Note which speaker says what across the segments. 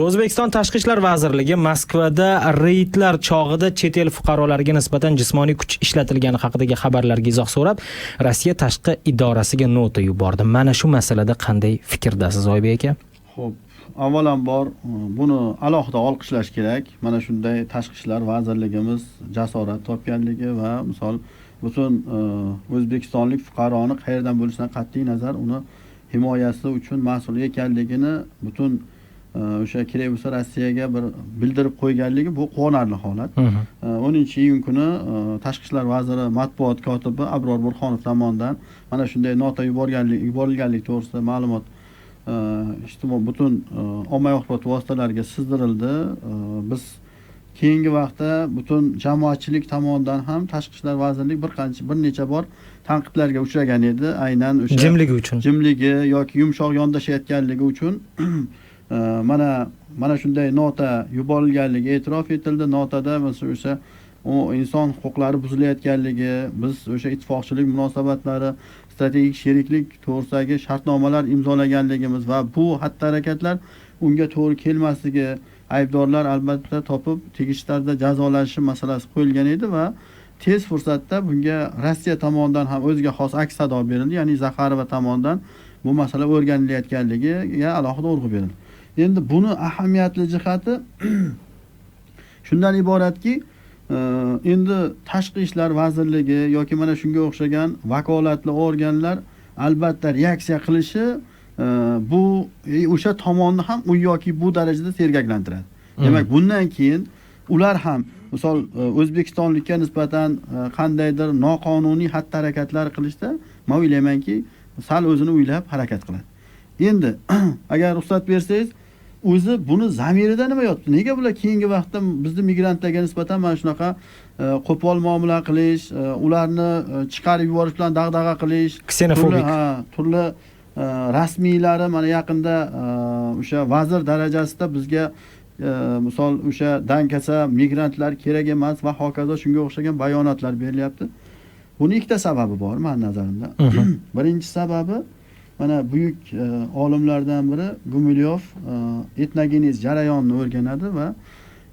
Speaker 1: O'zbekiston Tashqi ishlar vazirligi Moskvada reydlar chog'ida chet el fuqarolariga nisbatan jismoniy kuch ishlatilgani haqidagi xabarlarga izoh so'rab, Rossiya tashqi idorasiga nota yubordi. Mana shu masalada qanday fikrdasiz, Oybek aka?
Speaker 2: Xo'p, avvalambor buni alohida olqishlash kerak. Mana shunday tashqi ishlar vazirligimiz jasorat topganligi va misol butun o'zbekistonlik fuqaroni qayerdan bo'lishidan qat'iy nazar uni himoyasi uchun mas'ul ekanligini butun o'sha kerak bo'lsa Rossiyaga bir bildirib qo'yganligi bu quvonarli holat. 10-iyun kuni Tashqi ishlar vaziri matbuot kotibi Abror Burxonov tomonidan mana shunday nota yuborilganligi to'g'risida ma'lumot ijtimoiy butun ommaviy axborot vositalariga sizdirildi. Biz keyingi vaqtda butun jamoatchilik tomonidan ham Tashqi ishlar vazirligi bir necha bor tanqidlarga uchragan edi. Aynan o'sha jimligi yoki yumshoq yondashayotganligi uchun mana shunday nota yuborilganligi e'tirof etildi. Notada o'sha inson huquqlari buzilayotganligi, biz o'sha ittifoqchilik munosabatlari, strategik sheriklik to'g'risidagi shartnomalar imzolaganligimiz va bu xatti-harakatlar unga to'g'ri kelmasligi, aybdorlar albatta topib tegishli tarzda jazolanishi masalasi qo'yilgan edi va tez fursatda bunga Rossiya tomonidan ham o'ziga xos aks sado berildi. Ya'ni Zaxarova tomonidan bu masala o'rganilayotganligiga alohida urg'u berildi. Endi buni ahamiyatli jihati shundan iboratki, endi Tashqi ishlar vazirligi yoki mana shunga o'xshagan vakolatli organlar albatta reaksiya qilishi bu o'sha tomonni ham u yoki bu darajada sergaklantiradi. Demak, bundan keyin ular ham misol O'zbekistonlikka nisbatan qandaydir noqonuniy xatti-harakatlar qilishda men o'ylaymanki, sal o'zini o'ylab harakat qiladi. Endi agar ruxsat bersangiz, o'zi buni zamirida nima yotdi? Nega bular keyingi vaqtda bizni migrantlarga nisbatan mana shunaqa qo'pol muomala qilish, ularni chiqarib yuborish bilan dag'dag'a qilish,
Speaker 1: ksenofobik,
Speaker 2: turli rasmiylari mana yaqinda o'sha vazir darajasida bizga misol o'sha dankasa migrantlar kerak emas va hokazo shunga o'xshagan bayonotlar berilyapti. Buni ikkita sababi bor men nazarimda. Birinchi sababi mana buyuk olimlardan biri Gumilyov etnogenez jarayonini o'rganadi va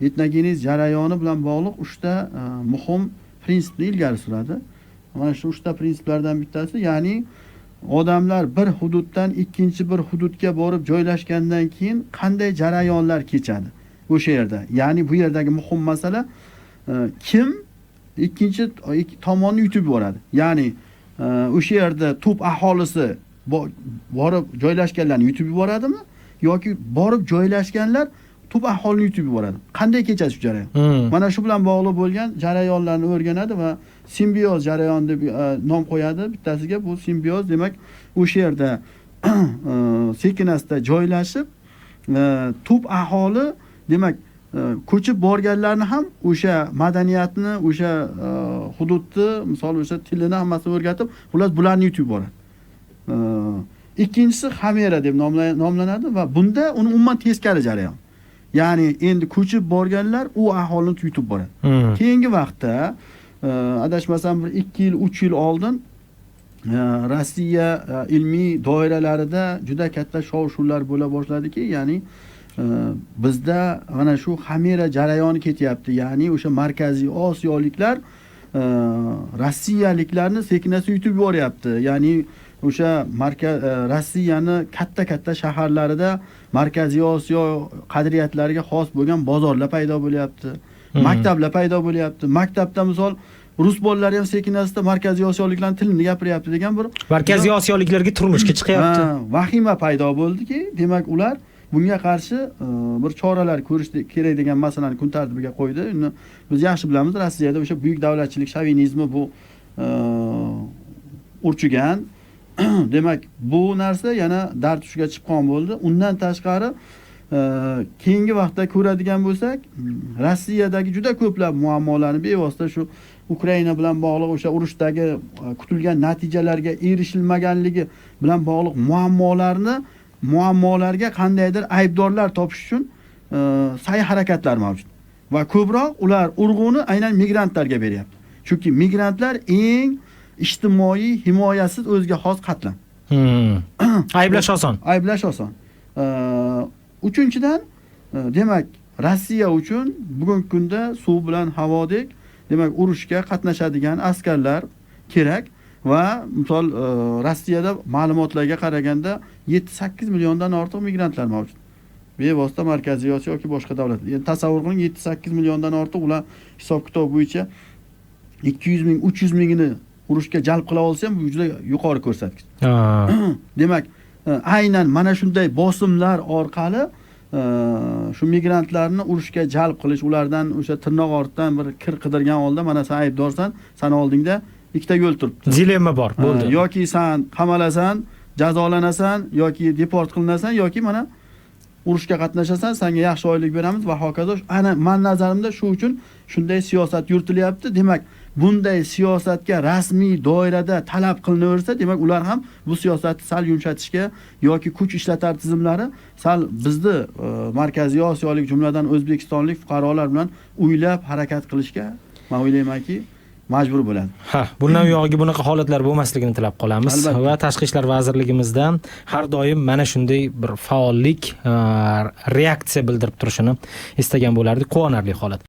Speaker 2: etnogenez jarayoni bilan bog'liq 3 ta muhim prinsipni ilgari suradi. Mana shu 3 ta prinsiplardan bittasi, ya'ni odamlar bir hududdan ikkinchi bir hududga borib joylashgandan keyin qanday jarayonlar kechadi o'sha yerda. Ya'ni bu yerdagi muhim masala kim ikkinchi tomonni yutib yuboradi. Ya'ni o'sha yerda tub aholisi borib joylashganlarni yutib yuboradimi yoki borib joylashganlar tub aholini yutib yuboradi? Qanday kechadi shu jarayon? Mana shu bilan bog'liq bo'lgan jarayonlarni o'rganadi va simbioz jarayon deb nom qo'yadi bittasiga. Bu simbioz demak o'sha yerda sekin-asta joylashib tub aholi demak ko'chib borganlarni ham o'sha madaniyatni, o'sha hududni, misol o'sha tilini hammasini o'rgatib, bularni yutib yuboradi. Ikkinchisi xamera deb nomlanadi va bunda uni umuman teskari jarayon. Ya'ni endi ko'chib borganlar u aholini yutib boradi. Keyingi vaqtda adashmasam bir 2 yil, 3 yil oldin Rossiya ilmiy doiralarida juda katta shov-shuvlar bo'la boshladiki, ya'ni bizda mana shu xamera jarayoni ketyapti. Ya'ni o'sha Markaziy Osiyoliklar rossiyaliklarni sekin-asta yutib yuboryapti. Ya'ni o'sha Rossiyani katta shaharlarida Markaziy Osiyo qadriyatlariga xos bo'lgan bozorlar paydo bo'lyapti. Maktablar paydo bo'lyapti. Maktabda misol rus bolalari ham sekin-asta Markaziy Osiyoliklarning tilini gapiryapti degan bir
Speaker 1: Markaziy Osiyoliklarga turmushga chiqyapti.
Speaker 2: Vahima paydo bo'ldiki, demak ular bunga qarshi bir choralar ko'rish kerak degan masalani kun tartibiga qo'ydi. Biz yaxshi bilamiz, Rossiyada o'sha buyuk davlatchilik shovinizmi bu urchigan. Demak, bu narsa yana dard ushiga chiqqan bo'ldi. Undan tashqari keyingi vaqtda ko'radigan bo'lsak, Rossiyadagi juda ko'plab muammolarni bevosita shu Ukraina bilan bog'liq o'sha urushdagi kutilgan natijalarga erishilmaganligi bilan bog'liq muammolarga qandaydir aybdorlar topish uchun sa'y-harakatlar mavjud. Va ko'proq ular urg'uni aynan migrantlarga beryapti. Chunki migrantlar eng ijtimoiy himoyasiz o'ziga xos qatlam.
Speaker 1: Ayblash oson.
Speaker 2: Uchinchidan Demak, Rossiya uchun bugungi kunda suv bilan havodek, demak, urushga qatnashadigan askarlar kerak va misol Rossiyada ma'lumotlarga qaraganda 7-8 milliondan ortiq migrantlar mavjud. Bevosita Markaziy Osiyo yoki boshqa davlatlar. Endi tasavvur qiling, 7-8 milliondan ortiq ular hisob-kitob bo'yicha 200 ming, 300 mingini urushga jalb qila olsa ham bu juda yuqori ko'rsatkich. Demak, aynan mana shunday bosimlar orqali shu migrantlarni urushga jalb qilish, ulardan o'sha tirnoq ortidan bir kir qidirgan holda mana sen aybdorsan, sana oldingda ikkita yo'l turibdi.
Speaker 1: Dilemma bor, bo'ldi.
Speaker 2: Yoki sen qamalasan, jazolanasan, yoki deport qilinasan, yoki mana urushga qatnashasan, senga yaxshi oylik beramiz va hokazo. Ana men nazarimda shu uchun shunday siyosat yuritilyapti. Demak, bunday siyosatga rasmiy doirada talab qilinaversa, demak ular ham bu siyosatni sal yumshatishga yoki kuch ishlatar tizimlari sal bizni Markaziy Osiyolik, jumladan O'zbekistonlik fuqarolar bilan o'ylab harakat qilishga men o'ylaymanki majbur bo'ladi.
Speaker 1: Bundan uyog'iga bunaqa holatlar bo'lmasligini tilab qolamiz.
Speaker 2: Albatta.
Speaker 1: Va Tashqi ishlar vazirligimizdan har doim mana shunday bir faollik, reaksiya bildirib turishini istagan bo'lardik. Quvonarli holat.